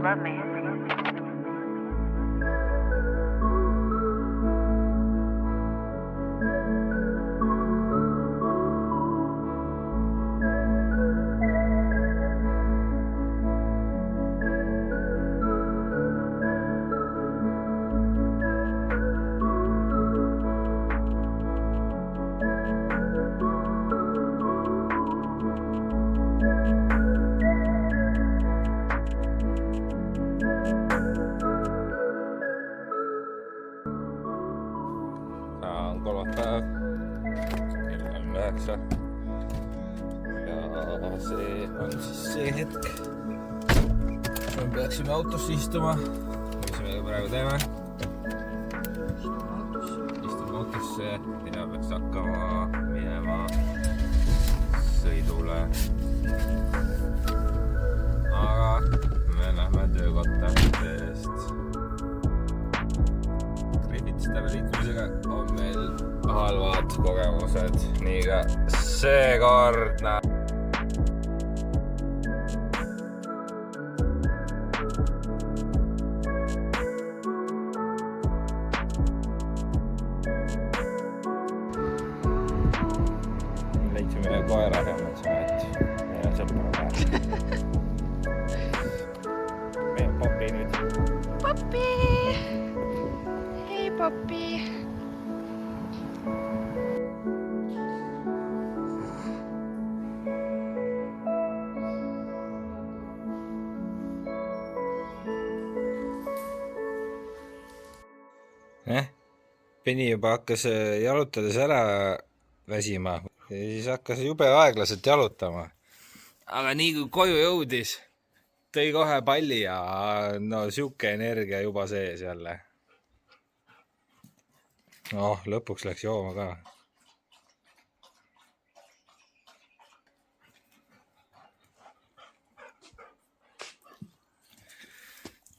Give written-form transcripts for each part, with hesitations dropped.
love me. Kolmapäev, kell on 9 ja see on siis see hetk, me peaksime autosse istuma, mis me praegu teeme. Istume autosse ja peaks hakkama minema sõidule, aga me lähme töökotta eest. Griffithstele liikumisega on meil halvad kogemused, nii ka seekordne. Leidsime koera ja mõtlesime, et meil on sõpra päev. Meil on Popi nüüd. Popi! Hei Popi! Penny juba hakkas jalutades ära väsima ja siis hakkas jube aeglaselt jalutama. Aga nii kui koju jõudis, tõi kohe palli ja no siuke energia juba sees jälle. Noh, lõpuks läks jooma ka.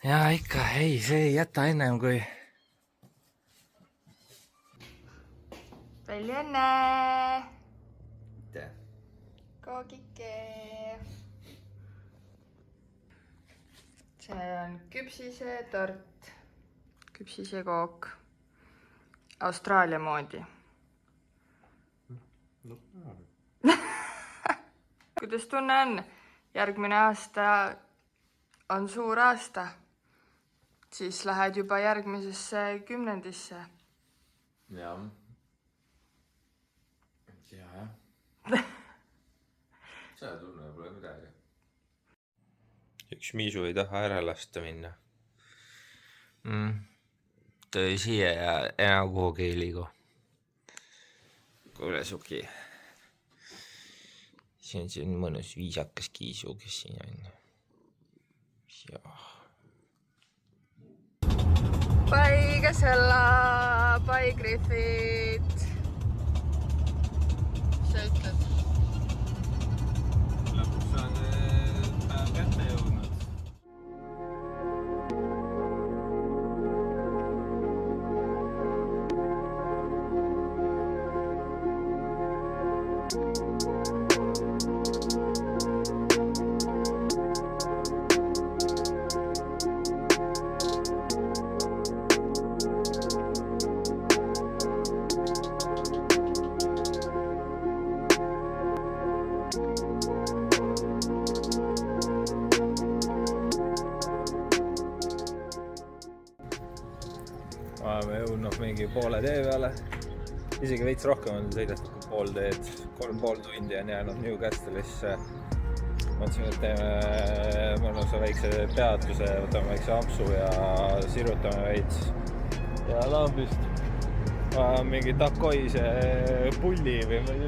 Ja ikka, ei, see ei jäta ennem kui... Palju õnne! Aitäh! Koogike! See on küpsise tort, küpsise kook, Austraalia moodi. Kuidas tunne on? Järgmine aasta on suur aasta, siis lähed juba järgmisesse 10. Jah. Jah. See tunne pole midagi. Üks Miisu ei taha ära lasta minna. Tõi siia ja enam kuhugi ei liigu. Kuule Suki. See on mõnus viisakas Kiisu, kes siin on. Jaa. Bye Casella, bye Griffith. Mis sa ütled? Lõpuks on päev kätte jõudnud. Oleme jõudnud mingi poole tee peale. Isegi veits rohkem on sõidetud kui pool teed. 3,5 tundi on jäänud Newcastle'isse. Mõtlesime, et teeme mõnusa väikse peatuse, võtame väikse ampsu ja sirutame veits. Ja lambist mingi takoise pulli või ma ei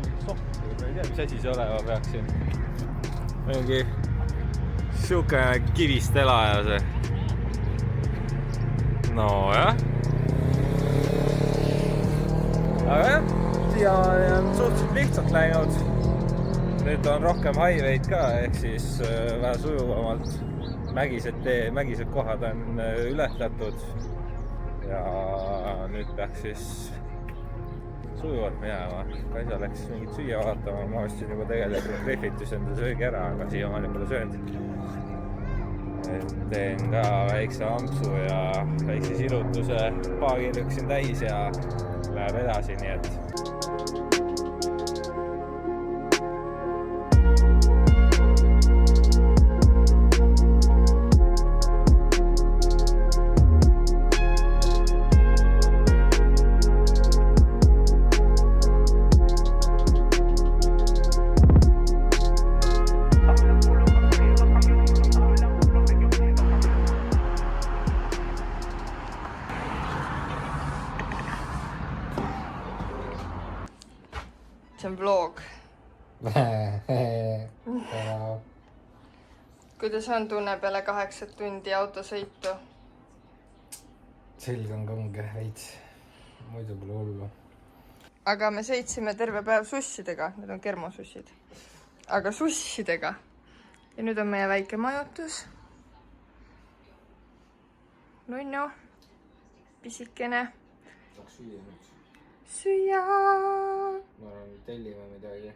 tea, mis asi see olema peaksin. Mingi siukene kivist elaja see. No jah. Aga jah, siiamaani on suhteliselt lihtsalt läinud. Nüüd on rohkem highway'd ka, ehk siis vähe sujuvamalt. Mägised kohad on ületatud. Ja nüüd peaks siis sujuvalt minema. Kaisa läks mingit süüa vaatama, ma ostsin juba tegelikult Griffithis enda söögi ära, aga siiamaani pole söönud. teen ka väikse ampsu ja väikse sirutuse, paagi lüksin täis ja läheb edasi, nii et see on vlog. Kuidas on tunne peale 8 tundi autosõitu? selg on kange veits, muidu pole hullu. Aga me sõitsime terve päev sussidega, need on kermosussid. Aga sussidega. Ja nüüd on meie väike majutus. Nunnu, pisikene. Tahaks süüa nüüd. Süüa! Ma arvan, tellime midagi.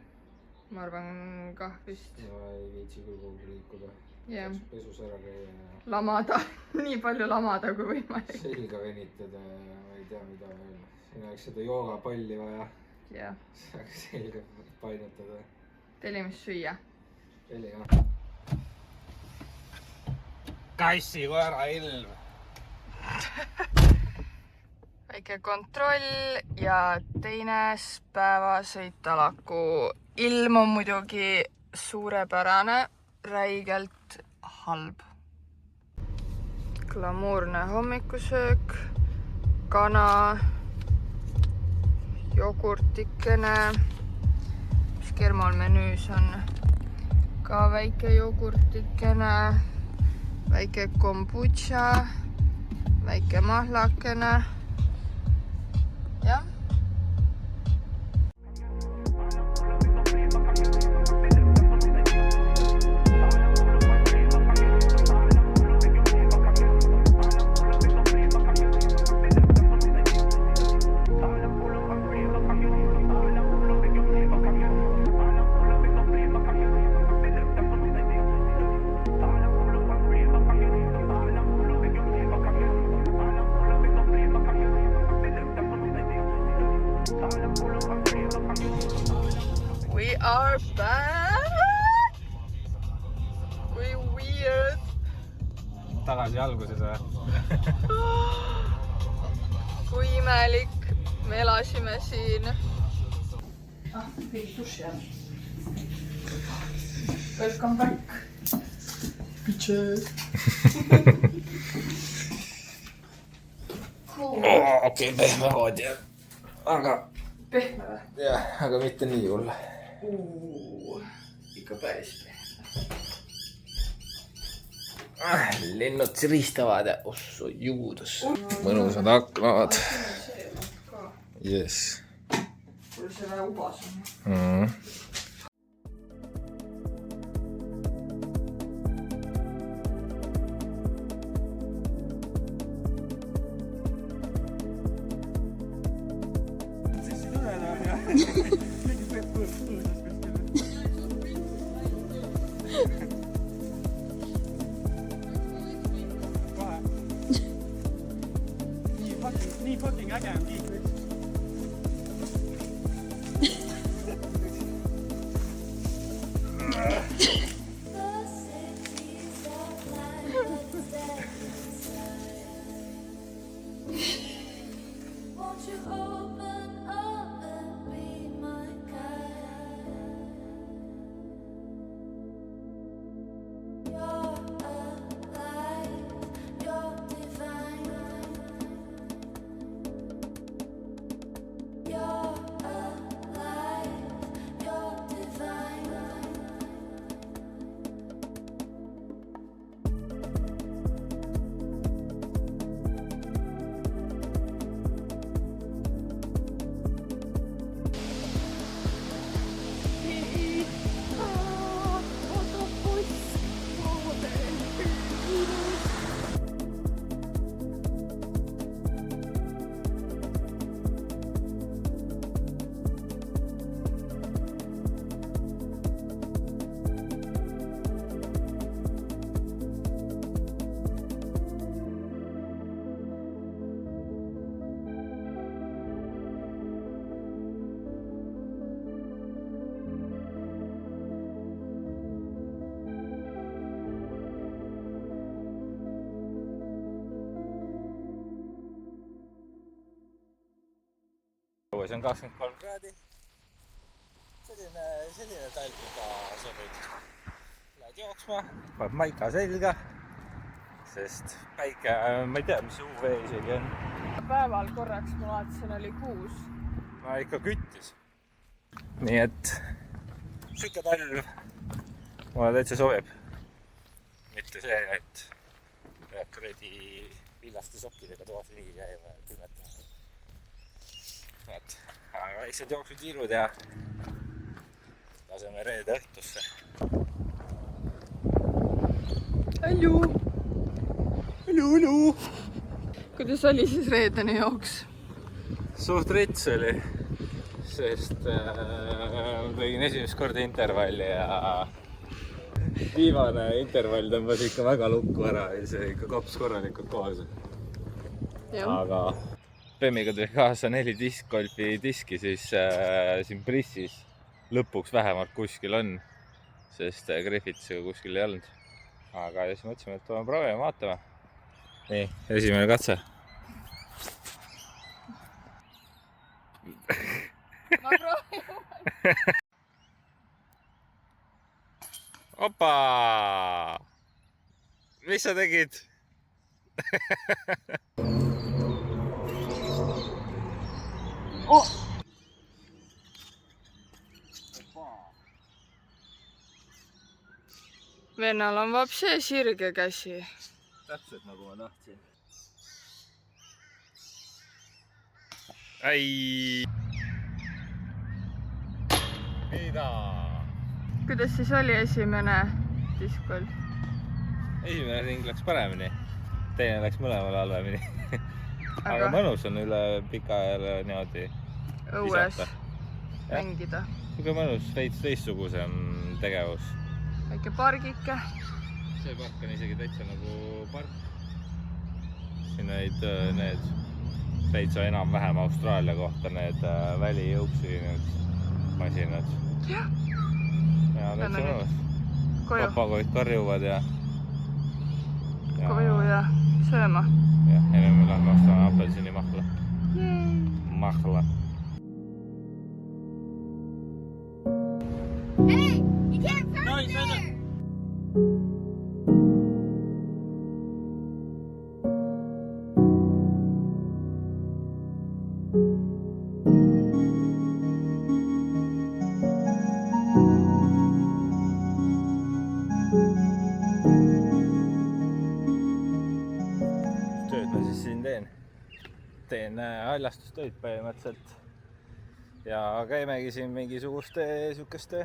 Ma arvan kah vist. Ma ei viitsi küll kuhugi liikuda. Yeah. Pesus ära käia ja Lamada, nii palju lamada kui võimalik. selga venitada ja ma ei tea mida veel. Siin oleks seda joogapalli vaja. Yeah. Saaks selga painutada. Tellime süüa. Tellime. Kassi koera ilm. Väike kontroll ja teines päevasõit alaku. Ilm on muidugi suurepärane, räigelt halb. Glamuurne hommikusöök, kana, jogurtikene, mis Kermol menüüs on. Ka väike jogurtikene, väike kombutša, väike mahlakene. Jah. We are back! Kui weird! Tagasi alguses või? Kui imelik! Me elasime siin. Pidi duši all. Welcome back! Bitches. Okei, pehme voodi. Aga Pehme või? jah, aga mitte nii hull. Ikka päris pehme. Lennud siristavad ja ossu juudus. Mõnusad aknad. Yes. Kuule see vähe ubas on. Nii fucking äge on kiik. õues on 23 kraadi. Selline talv, mida sa võid lähed jooksma, paned maika selga, sest päike, ma ei tea, mis UV isegi on. Päeval korraks ma vaatasin, oli 6. Ma ikka küttis. Nii et siuke talv mulle täitsa sobib. Mitte see, et peab kuradi villaste sokkidega toas riigi käima ja külmetama. Aga väiksed jooksukiirud ja laseme reede õhtusse. Hallu! Hallu! Kuidas oli siis reedene jooks? Suht rits oli, sest tegin esimest korda intervalli ja viimane intervall tõmbas ikka väga lukku ära ja see ikka kops korralikult koos. Aga Bemmiga tuli kaasa 4 diskgolfi diski, siis siin Prissis lõpuks vähemalt kuskil on, sest Griffithsiga kuskil ei olnud. Aga siis mõtlesime, et toome proovime, vaatame. Nii, esimene katse. Ma proovin. Opa! Mis sa tegid? Oh! Vennal on vapse sirge käsi. Täpselt nagu ma tahtsin. Ai! Mida? Kuidas siis oli esimene diskgolf? Esimene ring läks paremini. Teine läks mõlemale halvemini. Aga mõnus on üle pika ajal niimoodi õues mängida. Siuke mõnus, veits teistsugusem tegevus. Väike pargike. See park on isegi täitsa nagu park. Siin need täitsa enam-vähem Austraalia kohta need välijõuksi need masinad. Jah. Ja täitsa mõnus. Papagoid karjuvad ja koju ja sööma. Jah, enne me lähme ostame apelsini mahla. Mahla. Hey, you can't park there! Teen haljastustöid põhimõtteliselt ja käimegi siin mingisuguste sükeste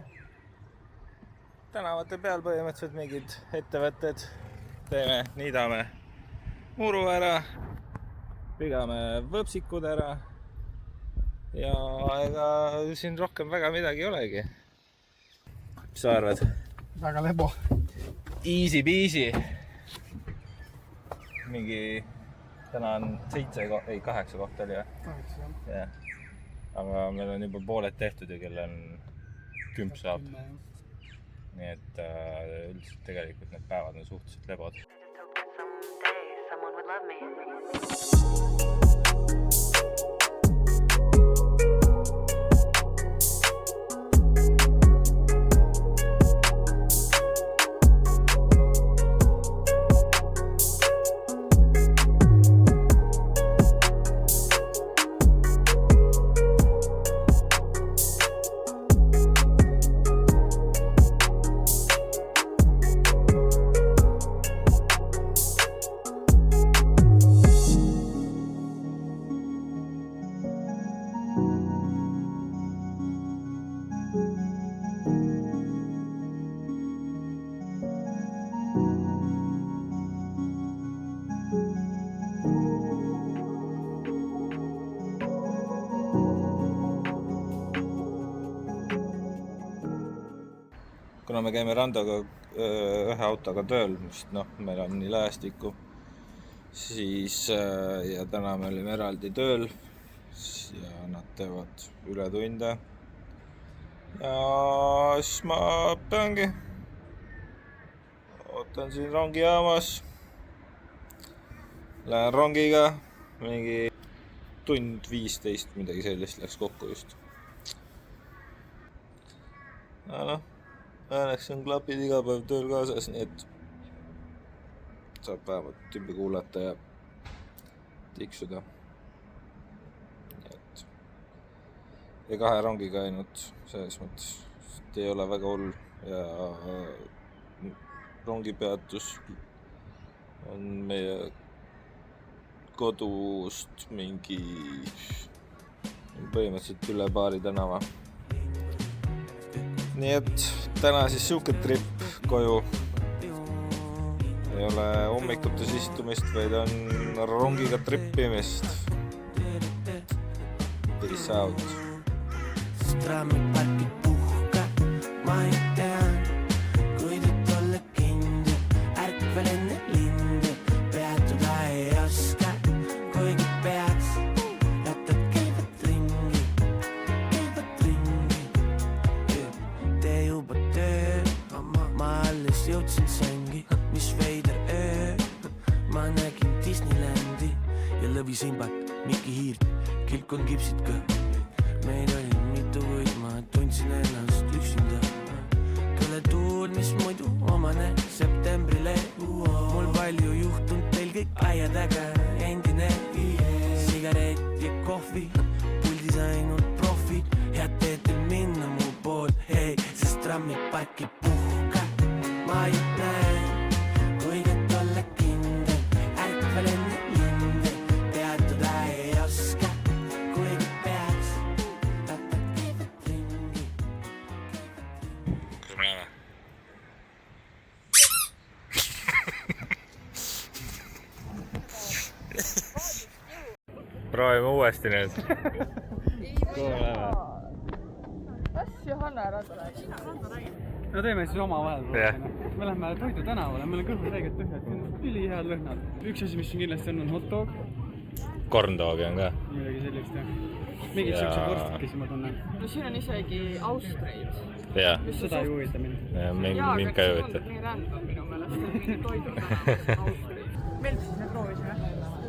tänavate peal põhimõtteliselt mingid ettevõtted teeme, niidame muru ära, pigame võpsikud ära ja ega siin rohkem väga midagi ei olegi. Mis sa arvad? Väga lebo. Easy peasy. Mingi täna on 8 kohta oli, jah? 8, jah. Aga meil on juba pooled tehtud ja kell on 10 saab. Nii et üldiselt tegelikult need päevad on suhteliselt lebod. Kuna me käime Randoga ühe autoga tööl, sest meil on nii lähestikku, siis ja täna me olime eraldi tööl ja nad teevad ületunde. Ja siis ma peangi, ootan siin rongijaamas, lähen rongiga mingi tund 15 midagi sellist läks kokku just. Noh, õnneks on klapid iga päev tööl kaasas, nii et saab päevad tümbi kuulata ja tiksuda. Ja 2 rongiga ainult, selles mõttes ei ole väga hull ja rongipeatus on meie kodust mingi põhimõtteliselt üle Baari tänava. Nii et täna siis siuke trip koju. Ei ole hommikutes istumist, vaid on rongiga trippimist. Peace out. Strammiparki puhka, ma ei tean, kui nüüd olla kindel, ärkvel enne linde, peatuda ei oska, kuigi peaks, jätad käivad ringi, tee juba töö, ma alles jõudsin sängi, mis veider öö, ma nägin Disneylandi ja lõvisimbat, Mikki Hiirt, kilkon kipsid ka, meil oli kuid ma tundsin ennast üksinda. Kõle tuul, mis muidu omane septembrile. Mul palju juhtunud, teil kõik aia taga endine. Sigaret ja kohvi, puldis ainult profid. Ja teetel minna mu pool, hei, sest trammiparki puhka. Ma ei näe, kuid et olla kindel, ärkvel enne linde. Peatuda ei oska, kuigi peaks. Proovime uuesti nüüd. Las Johanna Rada räägib. No teeme siis oma vahel. Yeah. Me lähme Toidu tänavale, meil on kõhud räiged tühjad, siin on ülihead lõhnad. Üks asi, mis siin kindlasti on hot dog. Corndoogi on ka. Midagi sellist, jah. Mingid siuksed vorstikesi ma tunnen. No siin on isegi Austreid. Jah. Seda ei huvita mind. Mind ka ei huvita. Nii random minu meelest. Toidu tänavale Austreid. Meeldis me proovisime.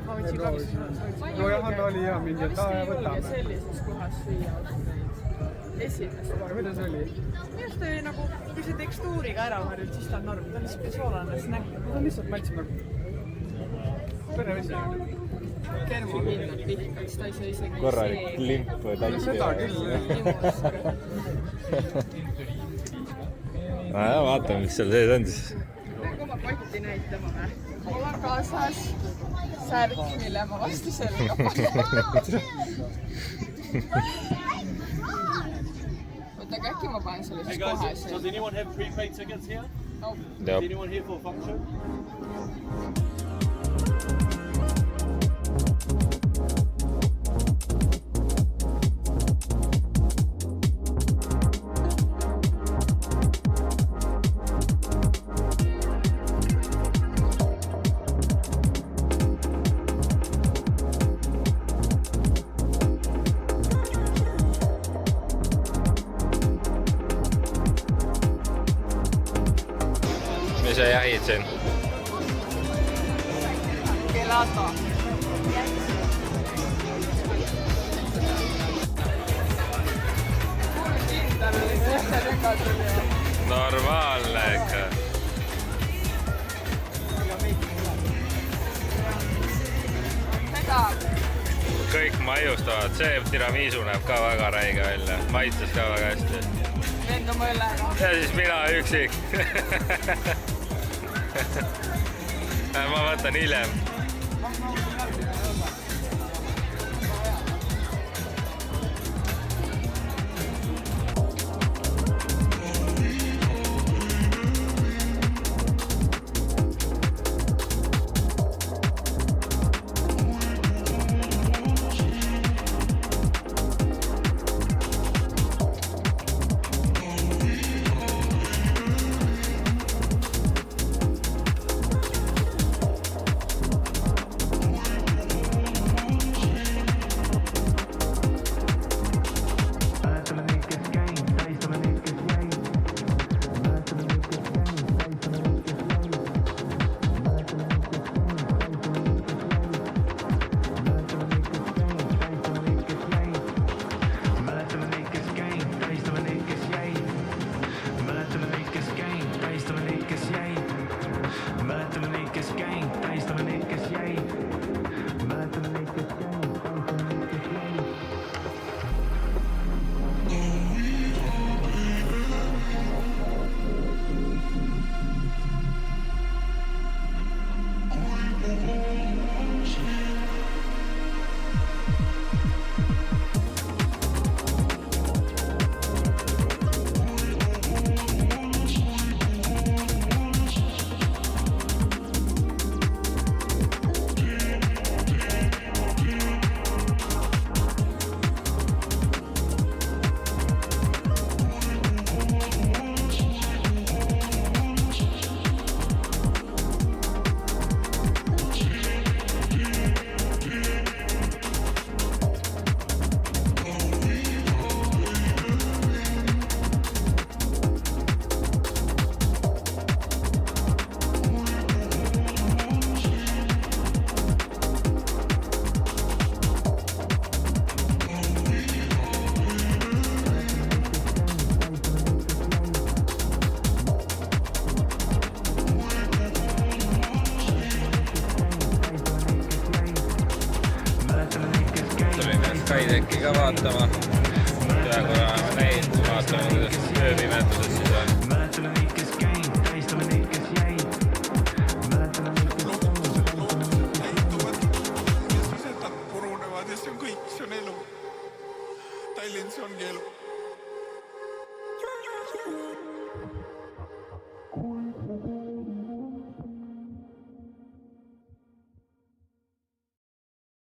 Ma võtsin kavistada. No Johanna oli hea mingi, et võtame. Sellises kohas süüa Austreid. Esimest korda. Kuidas oli? Just oli nagu, kui see tekstuuriga ära harjud, siis ta on norm. Ta on lihtsalt soolane snäkk. Ta on lihtsalt mältsib nagu perevesi. Kermo hinnad tihkaks, ta ei saa isegi korralik limp või täis. Seda küll. Vaatame, mis seal sees on siis. Kui ma kotti näitama või? Mul on kaasas särk, mille ma vastu selga panen. Aga äkki ma panen selle siis kohe Does anyone have prepaid tickets here? No. Is anyone here for a function? Mis sa jahid siin? Gelato. Normaalne ikka. Kõik maiustavad, see tiramisu näeb ka väga räige välja, maitses ka väga hästi. Lendame üle. Ja siis mina üksik. Ma võtan hiljem. tulime Skydecki ka vaatama. Ühe korra oleme näinud, vaatame, kuidas ööpimetuses siis on. purunevad ja see on kõik, see on elu. Tallinnas ongi elu.